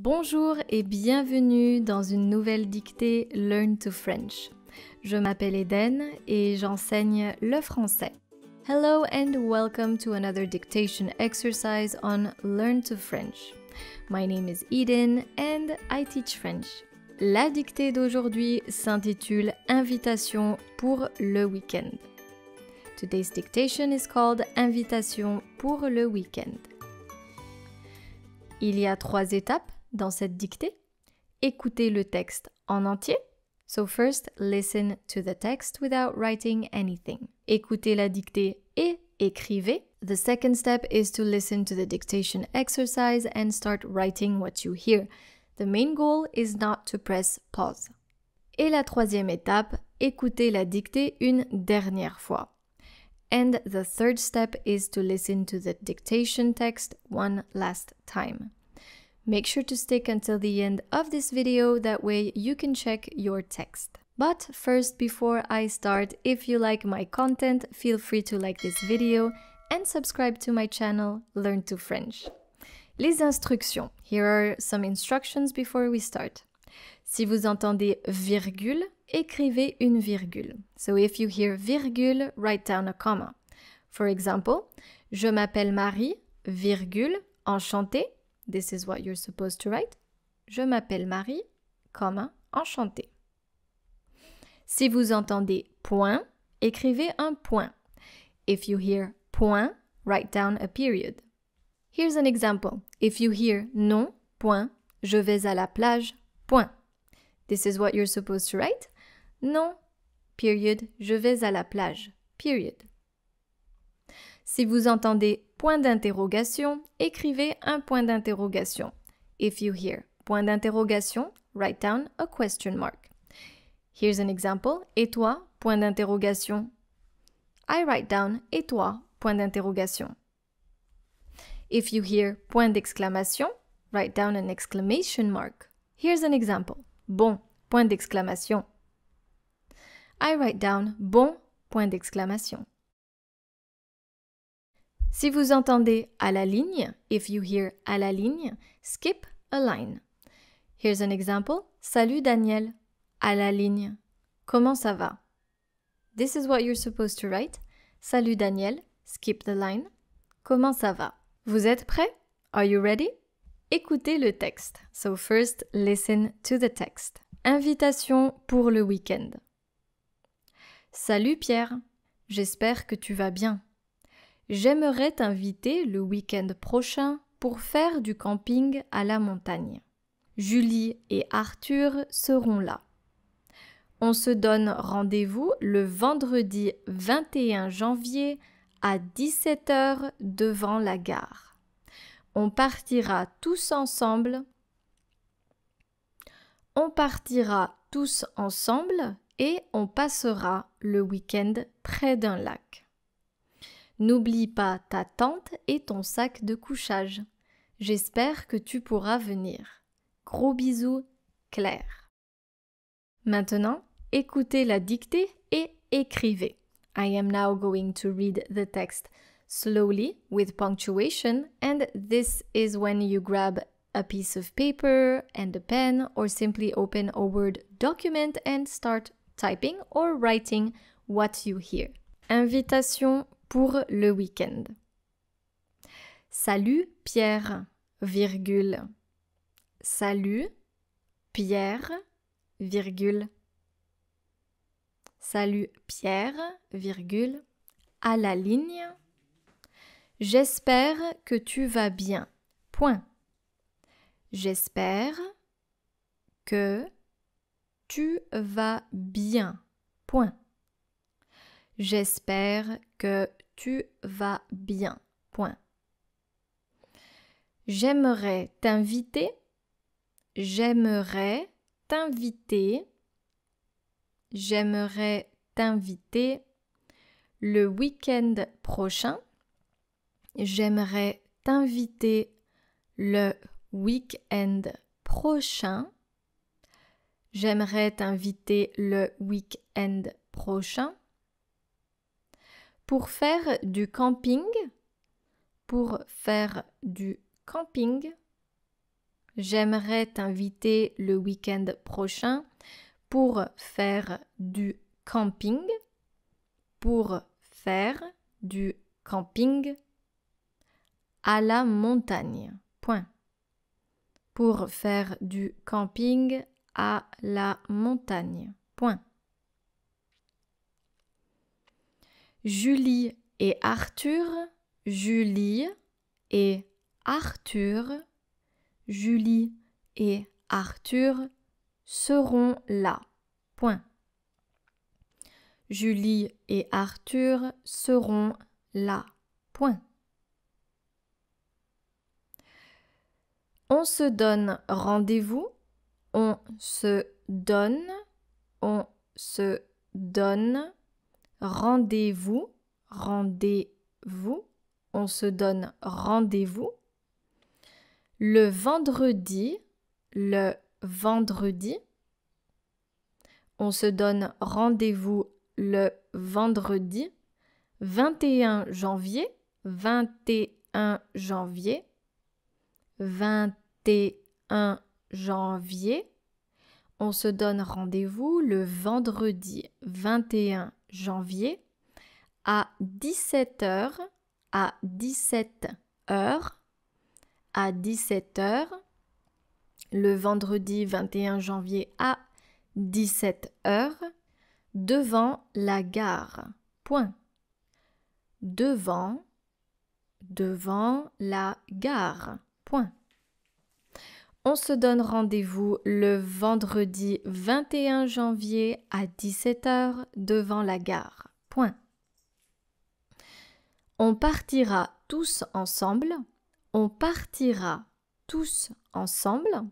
Bonjour et bienvenue dans une nouvelle dictée Learn to French. Je m'appelle Eden et j'enseigne le français. Hello and welcome to another dictation exercise on Learn to French. My name is Eden and I teach French. La dictée d'aujourd'hui s'intitule Invitation pour le week-end. Today's dictation is called Invitation pour le week-end. Il y a 3 étapes dans cette dictée. Écoutez le texte en entier. So first, listen to the text without writing anything. Écoutez la dictée et écrivez. The second step is to listen to the dictation exercise and start writing what you hear. The main goal is not to press pause. Et la 3e étape, écoutez la dictée une dernière fois. And the third step is to listen to the dictation text one last time. Make sure to stick until the end of this video, that way you can check your text. But first, before I start, if you like my content, feel free to like this video and subscribe to my channel, Learn to French. Les instructions. Here are some instructions before we start. Si vous entendez virgule, écrivez une virgule. So if you hear virgule, write down a comma. For example, je m'appelle Marie, virgule, enchantée. This is what you're supposed to write. Je m'appelle Marie, comma, enchantée. Si vous entendez point, écrivez un point. If you hear point, write down a period. Here's an example. If you hear non, point, je vais à la plage, point. This is what you're supposed to write. Non, period, je vais à la plage, period. Si vous entendez point d'interrogation, écrivez un point d'interrogation. If you hear point d'interrogation, write down a question mark. Here's an example. Et toi, point d'interrogation. I write down et toi, point d'interrogation. If you hear point d'exclamation, write down an exclamation mark. Here's an example. Bon, point d'exclamation. I write down bon, point d'exclamation. Si vous entendez à la ligne, if you hear à la ligne, skip a line. Here's an example. Salut Daniel, à la ligne. Comment ça va? This is what you're supposed to write. Salut Daniel, skip the line. Comment ça va? Vous êtes prêts? Are you ready? Écoutez le texte. So first, listen to the text. Invitation pour le week-end. Salut Pierre, j'espère que tu vas bien. J'aimerais t'inviter le week-end prochain pour faire du camping à la montagne. Julie et Arthur seront là. On se donne rendez-vous le vendredi 21 janvier à 17h devant la gare. On partira tous ensemble et on passera le week-end près d'un lac. N'oublie pas ta tente et ton sac de couchage. J'espère que tu pourras venir. Gros bisous, Claire. Maintenant, écoutez la dictée et écrivez. I am now going to read the text slowly with punctuation, and this is when you grab a piece of paper and a pen or simply open a Word document and start typing or writing what you hear. Invitation pour le week-end. Salut Pierre, virgule. Salut Pierre, virgule. Salut Pierre, virgule. À la ligne. J'espère que tu vas bien. Point. J'espère que tu vas bien. Point. J'espère que tu vas bien. Point. J'aimerais t'inviter. J'aimerais t'inviter. J'aimerais t'inviter le week-end prochain. J'aimerais t'inviter le week-end prochain. J'aimerais t'inviter le week-end prochain. Pour faire du camping. Pour faire du camping. J'aimerais t'inviter le week-end prochain pour faire du camping. Pour faire du camping à la montagne. Point. Pour faire du camping à la montagne. Point. Julie et Arthur, Julie et Arthur, Julie et Arthur seront là. Point. Julie et Arthur seront là. Point. On se donne rendez-vous. On se donne rendez-vous, rendez-vous. On se donne rendez-vous. Le vendredi. On se donne rendez-vous le vendredi 21 janvier, 21 janvier, 21 janvier. On se donne rendez-vous le vendredi 21 janvier à 17h, à 17h, à 17h, le vendredi 21 janvier à 17h, devant la gare. Point. Devant la gare. Point. On se donne rendez-vous le vendredi 21 janvier à 17h devant la gare. Point. On partira tous ensemble. On partira tous ensemble.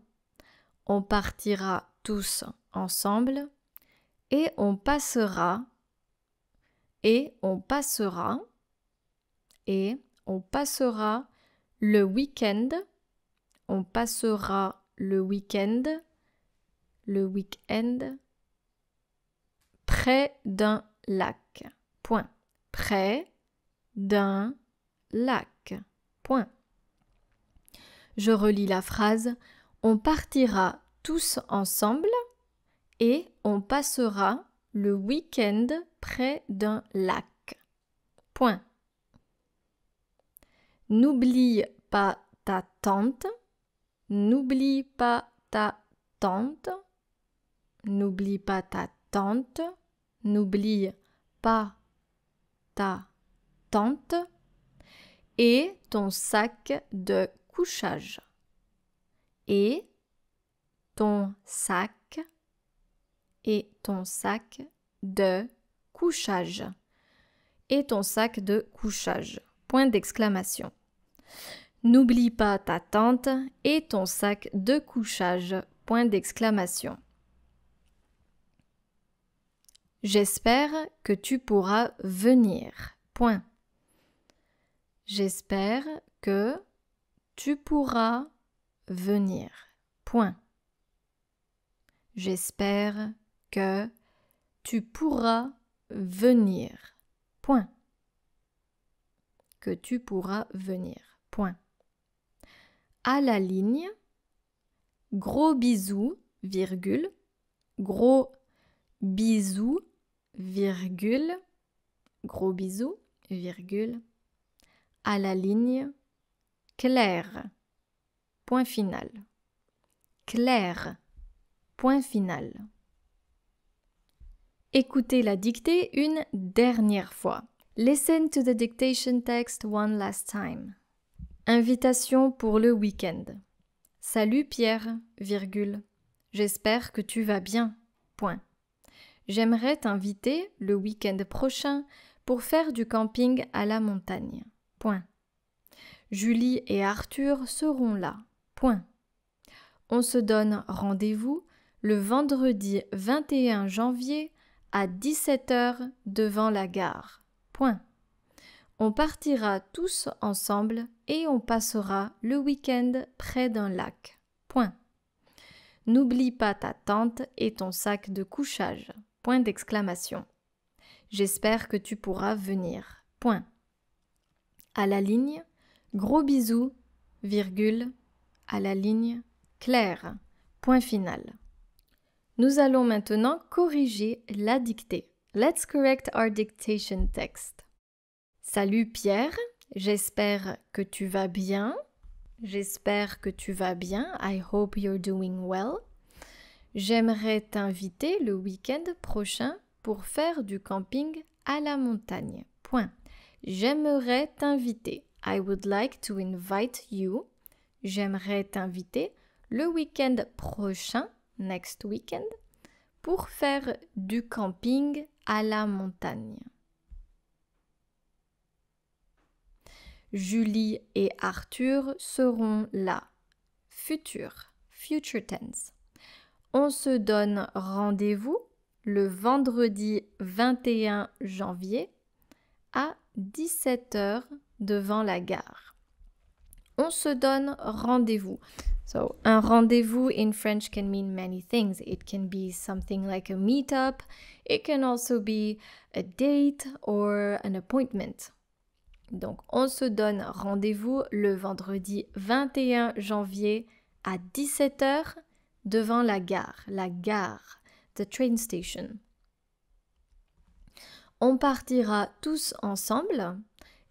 On partira tous ensemble. Et on passera le week-end. On passera le week-end près d'un lac. Point. Près d'un lac. Point. Je relis la phrase. On partira tous ensemble et on passera le week-end près d'un lac. Point. N'oublie pas ta tante. N'oublie pas ta tante. N'oublie pas ta tante. N'oublie pas ta tante. Et ton sac de couchage. Et ton sac de couchage. Et ton sac de couchage. Point d'exclamation. N'oublie pas ta tante et ton sac de couchage. Point d'exclamation. J'espère que tu pourras venir. Point. J'espère que tu pourras venir. Point. J'espère que tu pourras venir. Point. Que tu pourras venir. Point. À la ligne, gros bisous, virgule, gros bisous, virgule, gros bisous, virgule, à la ligne, Claire, point final. Claire, point final. Écoutez la dictée une dernière fois. Listen to the dictation text one last time. Invitation pour le week-end. Salut Pierre, virgule. J'espère que tu vas bien. Point. J'aimerais t'inviter le week-end prochain pour faire du camping à la montagne. Point. Julie et Arthur seront là. Point. On se donne rendez-vous le vendredi 21 janvier à 17h devant la gare. Point. On partira tous ensemble et on passera le week-end près d'un lac. Point. N'oublie pas ta tante et ton sac de couchage. Point d'exclamation. J'espère que tu pourras venir. Point. À la ligne, gros bisous, virgule, à la ligne, Claire. Point final. Nous allons maintenant corriger la dictée. Let's correct our dictation text. Salut Pierre, j'espère que tu vas bien. J'espère que tu vas bien. I hope you're doing well. J'aimerais t'inviter le week-end prochain pour faire du camping à la montagne. Point. J'aimerais t'inviter. I would like to invite you. J'aimerais t'inviter le week-end prochain, next weekend, pour faire du camping à la montagne. Julie et Arthur seront là. Futur tense. On se donne rendez-vous le vendredi 21 janvier à 17h devant la gare. On se donne rendez-vous. So, un rendez-vous in French can mean many things. It can be something like a meetup. It can also be a date or an appointment. Donc, on se donne rendez-vous le vendredi 21 janvier à 17h devant la gare, the train station. On partira tous ensemble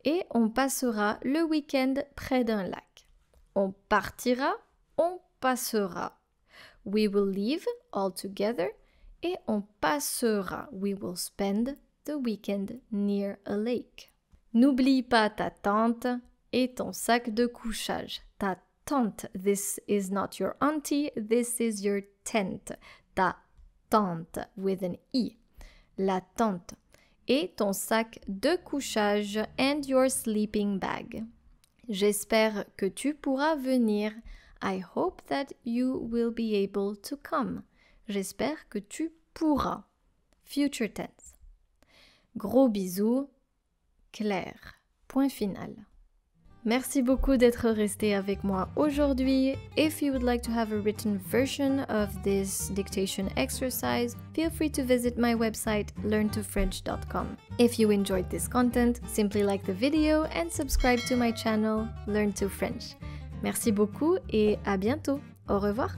et on passera le week-end près d'un lac. On partira, on passera. We will leave all together et on passera. We will spend the weekend near a lake. N'oublie pas ta tente et ton sac de couchage. Ta tante, this is not your auntie, this is your tent. Ta tante with an I. La tente. Et ton sac de couchage and your sleeping bag. J'espère que tu pourras venir. I hope that you will be able to come. J'espère que tu pourras. Future tense. Gros bisous. Claire. Point final. Merci beaucoup d'être resté avec moi aujourd'hui. If you would like to have a written version of this dictation exercise, feel free to visit my website learntofrench.com. If you enjoyed this content, simply like the video and subscribe to my channel Learn to French. Merci beaucoup et à bientôt. Au revoir.